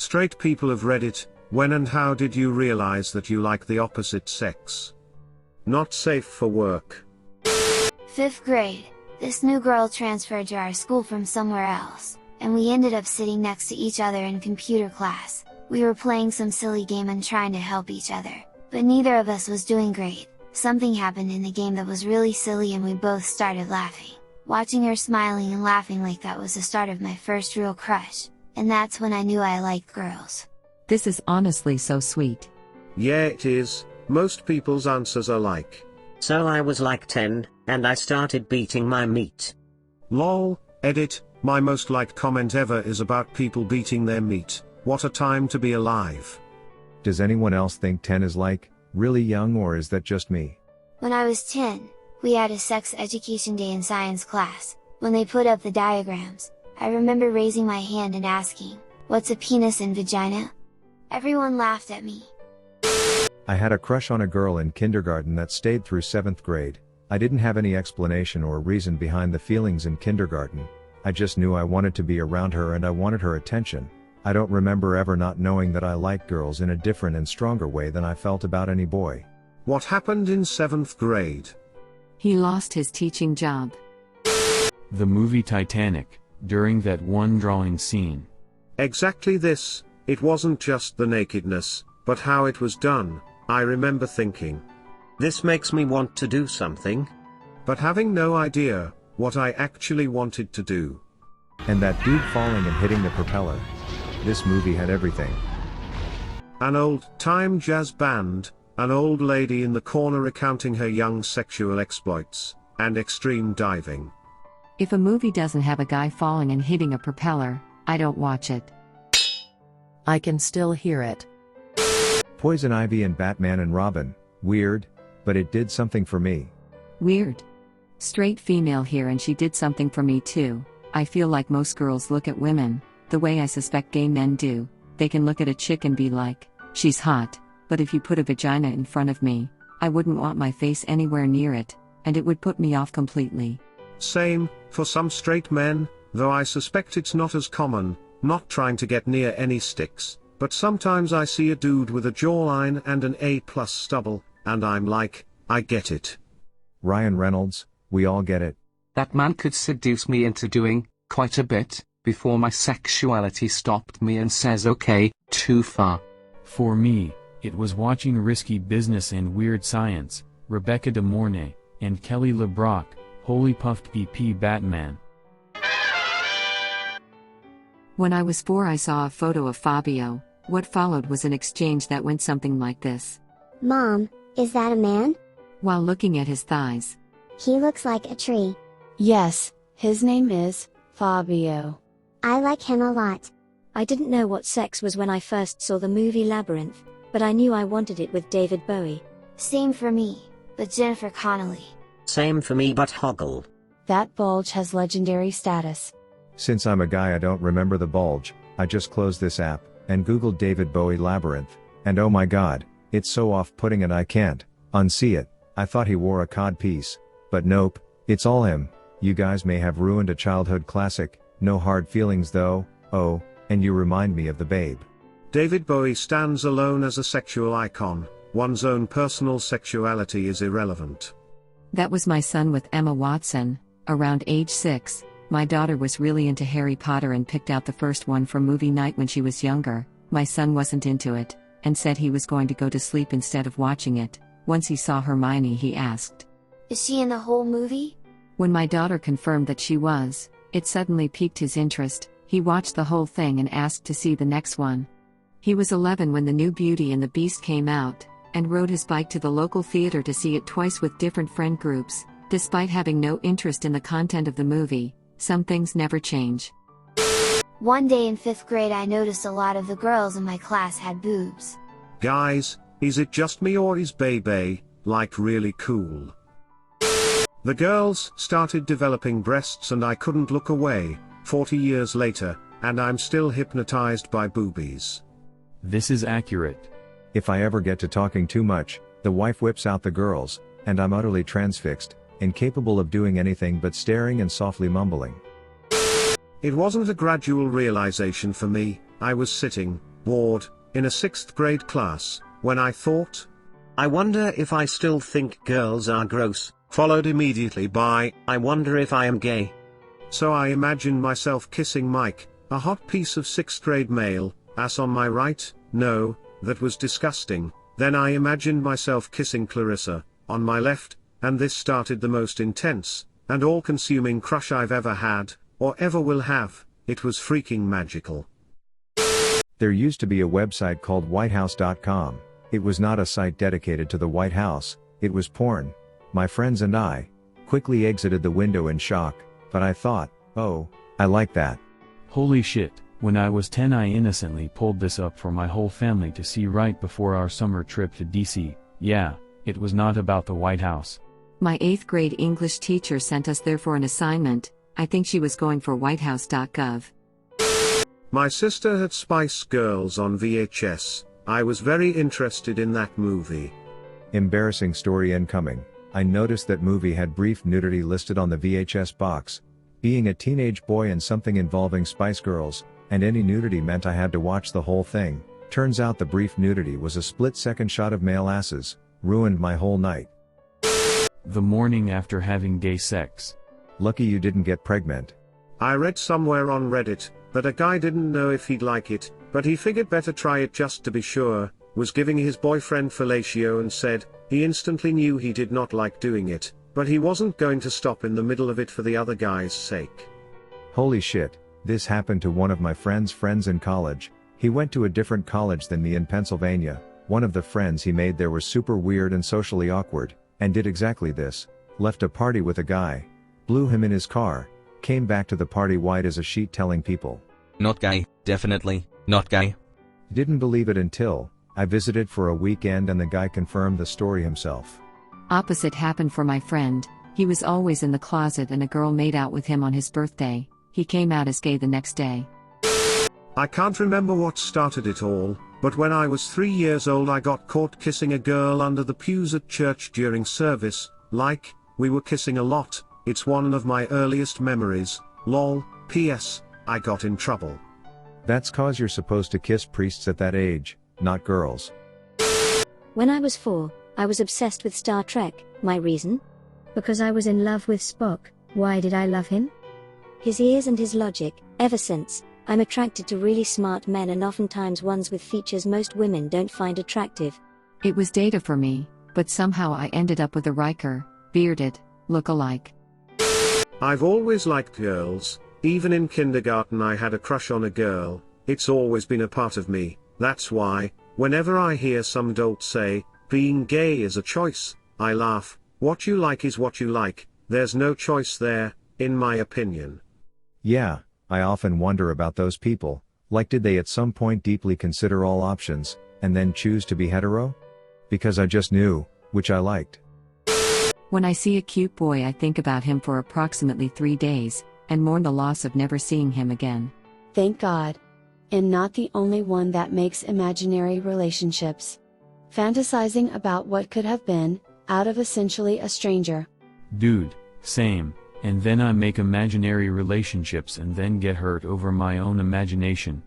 Straight people of Reddit, when and how did you realize that you like the opposite sex? Not safe for work. 5th grade. This new girl transferred to our school from somewhere else, and we ended up sitting next to each other in computer class. We were playing some silly game and trying to help each other, but neither of us was doing great. Something happened in the game that was really silly and we both started laughing. Watching her smiling and laughing like that was the start of my first real crush, and that's when I knew I liked girls. This is honestly so sweet. Yeah, it is. Most people's answers are like. So I was like 10, and I started beating my meat. Lol, edit, my most liked comment ever is about people beating their meat. What a time to be alive. Does anyone else think 10 is like, really young, or is that just me? When I was 10, we had a sex education day in science class. When they put up the diagrams, I remember raising my hand and asking, "What's a penis and vagina?" Everyone laughed at me. I had a crush on a girl in kindergarten that stayed through 7th grade. I didn't have any explanation or reason behind the feelings in kindergarten. I just knew I wanted to be around her and I wanted her attention. I don't remember ever not knowing that I liked girls in a different and stronger way than I felt about any boy. What happened in 7th grade? He lost his teaching job. The movie Titanic, during that one drawing scene. Exactly this, it wasn't just the nakedness, but how it was done. I remember thinking, this makes me want to do something. But having no idea what I actually wanted to do. And that dude falling and hitting the propeller. This movie had everything. An old-time jazz band, an old lady in the corner recounting her young sexual exploits, and extreme diving. If a movie doesn't have a guy falling and hitting a propeller, I don't watch it. I can still hear it. Poison Ivy and Batman and Robin, weird, but it did something for me. Weird. Straight female here and she did something for me too. I feel like most girls look at women, the way I suspect gay men do. They can look at a chick and be like, she's hot, but if you put a vagina in front of me, I wouldn't want my face anywhere near it, and it would put me off completely. Same, for some straight men, though I suspect it's not as common, not trying to get near any sticks, but sometimes I see a dude with a jawline and an A+ stubble, and I'm like, I get it. Ryan Reynolds, we all get it. That man could seduce me into doing quite a bit before my sexuality stopped me and says okay, too far. For me, it was watching Risky Business and Weird Science, Rebecca De Mornay, and Kelly LeBrock, Holy Puffed BP Batman. When I was 4 I saw a photo of Fabio. What followed was an exchange that went something like this. Mom, is that a man? While looking at his thighs. He looks like a tree. Yes, his name is Fabio. I like him a lot. I didn't know what sex was when I first saw the movie Labyrinth, but I knew I wanted it with David Bowie. Same for me, but Jennifer Connelly. Same for me but Hoggle. That bulge has legendary status. Since I'm a guy I don't remember the bulge, I just closed this app, and googled David Bowie Labyrinth, and oh my god, it's so off-putting and I can't unsee it. I thought he wore a cod piece, but nope, it's all him. You guys may have ruined a childhood classic, no hard feelings though, oh, and you remind me of the Babe. David Bowie stands alone as a sexual icon, one's own personal sexuality is irrelevant. That was my son with Emma Watson. Around age 6, my daughter was really into Harry Potter and picked out the first one for movie night when she was younger. My son wasn't into it, and said he was going to go to sleep instead of watching it. Once he saw Hermione he asked, "Is she in the whole movie?" When my daughter confirmed that she was, it suddenly piqued his interest. He watched the whole thing and asked to see the next one. He was 11 when the new Beauty and the Beast came out, and rode his bike to the local theater to see it twice with different friend groups. Despite having no interest in the content of the movie, some things never change. One day in 5th grade I noticed a lot of the girls in my class had boobs. Guys, is it just me or is Bebe, like really cool? The girls started developing breasts and I couldn't look away, 40 years later, and I'm still hypnotized by boobies. This is accurate. If I ever get to talking too much, the wife whips out the girls, and I'm utterly transfixed, incapable of doing anything but staring and softly mumbling. It wasn't a gradual realization for me. I was sitting, bored, in a 6th grade class, when I thought, I wonder if I still think girls are gross, followed immediately by, I wonder if I am gay. So I imagined myself kissing Mike, a hot piece of 6th grade male, ass on my right. No, that was disgusting. Then I imagined myself kissing Clarissa, on my left, and this started the most intense, and all-consuming crush I've ever had, or ever will have. It was freaking magical. There used to be a website called whitehouse.com. It was not a site dedicated to the White House, it was porn. My friends and I quickly exited the window in shock, but I thought, oh, I like that. Holy shit, when I was 10 I innocently pulled this up for my whole family to see right before our summer trip to DC. Yeah, it was not about the White House. My 8th grade English teacher sent us there for an assignment. I think she was going for whitehouse.gov. My sister had Spice Girls on VHS. I was very interested in that movie. Embarrassing story incoming. I noticed that movie had brief nudity listed on the VHS box. Being a teenage boy and something involving Spice Girls, and any nudity meant I had to watch the whole thing. Turns out the brief nudity was a split-second shot of male asses. Ruined my whole night. The morning after having gay sex. Lucky you didn't get pregnant. I read somewhere on Reddit that a guy didn't know if he'd like it, but he figured better try it just to be sure, was giving his boyfriend fellatio and said, he instantly knew he did not like doing it, but he wasn't going to stop in the middle of it for the other guy's sake. Holy shit, this happened to one of my friend's friends in college. He went to a different college than me in Pennsylvania. One of the friends he made there was super weird and socially awkward, and did exactly this. Left a party with a guy, blew him in his car, came back to the party white as a sheet telling people, not gay, definitely, not gay. Didn't believe it until I visited for a weekend and the guy confirmed the story himself. Opposite happened for my friend. He was always in the closet and a girl made out with him on his birthday. He came out as gay the next day. I can't remember what started it all, but when I was 3 years old I got caught kissing a girl under the pews at church during service. Like, we were kissing a lot. It's one of my earliest memories. Lol. P.S. I got in trouble. That's cause you're supposed to kiss priests at that age, not girls. When I was 4, I was obsessed with Star Trek. My reason? Because I was in love with Spock. Why did I love him? His ears and his logic. Ever since, I'm attracted to really smart men and oftentimes ones with features most women don't find attractive. It was Data for me, but somehow I ended up with a Riker, bearded, look-alike. I've always liked girls. Even in kindergarten I had a crush on a girl. It's always been a part of me. That's why, whenever I hear some dolt say, being gay is a choice, I laugh. What you like is what you like. There's no choice there, in my opinion. Yeah, I often wonder about those people. Like, did they at some point deeply consider all options, and then choose to be hetero? Because I just knew which I liked. When I see a cute boy I think about him for approximately 3 days, and mourn the loss of never seeing him again. Thank God. And not the only one that makes imaginary relationships. Fantasizing about what could have been, out of essentially a stranger. Dude, same, and then I make imaginary relationships and then get hurt over my own imagination.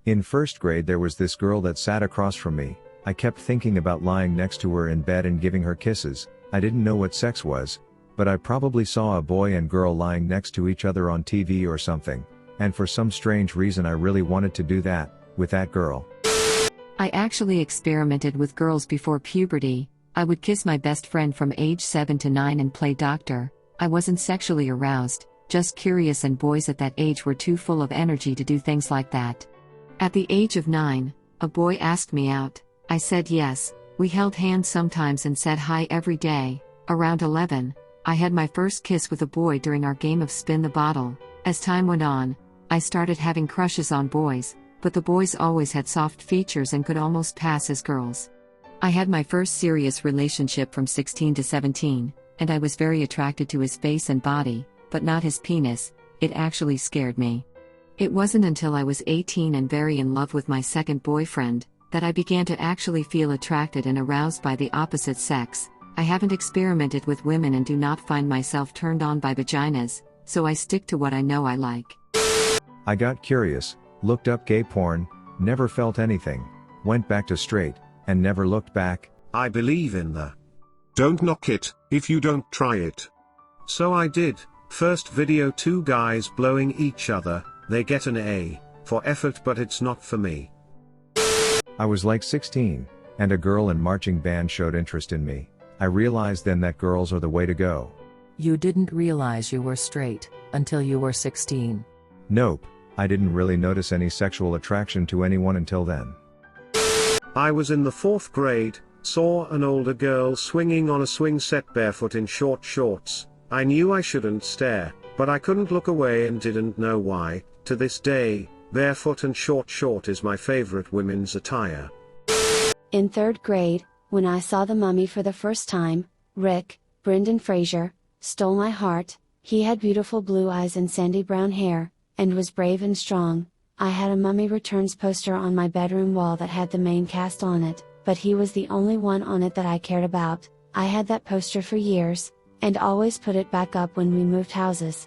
In 1st grade there was this girl that sat across from me. I kept thinking about lying next to her in bed and giving her kisses. I didn't know what sex was, but I probably saw a boy and girl lying next to each other on TV or something, and for some strange reason I really wanted to do that, with that girl. I actually experimented with girls before puberty. I would kiss my best friend from age 7 to 9 and play doctor. I wasn't sexually aroused, just curious, and boys at that age were too full of energy to do things like that. At the age of 9, a boy asked me out. I said yes. We held hands sometimes and said hi every day. Around 11, I had my first kiss with a boy during our game of Spin the Bottle. As time went on, I started having crushes on boys, but the boys always had soft features and could almost pass as girls. I had my first serious relationship from 16 to 17, and I was very attracted to his face and body, but not his penis. It actually scared me. It wasn't until I was 18 and very in love with my second boyfriend that I began to actually feel attracted and aroused by the opposite sex. I haven't experimented with women and do not find myself turned on by vaginas, so I stick to what I know I like. I got curious, looked up gay porn, Never felt anything, went back to straight, and never looked back. I believe in the don't knock it, if you don't try it. So I did. First video, 2 guys blowing each other, they get an A for effort, but it's not for me. I was like 16, and a girl in marching band showed interest in me. I realized then that girls are the way to go. You didn't realize you were straight until you were 16. Nope, I didn't really notice any sexual attraction to anyone until then. I was in the 4th grade, saw an older girl swinging on a swing set barefoot in short shorts. I knew I shouldn't stare, but I couldn't look away and didn't know why. To this day, barefoot and short is my favorite women's attire. In 3rd grade, when I saw the Mummy for the first time, Rick, Brendan Fraser, stole my heart. He had beautiful blue eyes and sandy brown hair, and was brave and strong. I had a Mummy Returns poster on my bedroom wall that had the main cast on it, but he was the only one on it that I cared about. I had that poster for years, and always put it back up when we moved houses.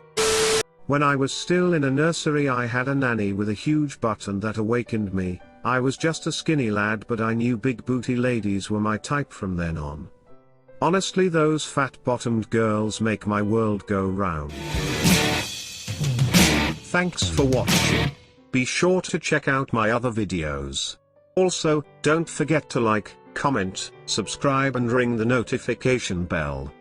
When I was still in a nursery, I had a nanny with a huge butt, and that awakened me. I was just a skinny lad, but I knew big booty ladies were my type from then on. Honestly, those fat-bottomed girls make my world go round. Thanks for watching. Be sure to check out my other videos. Also, don't forget to like, comment, subscribe and ring the notification bell.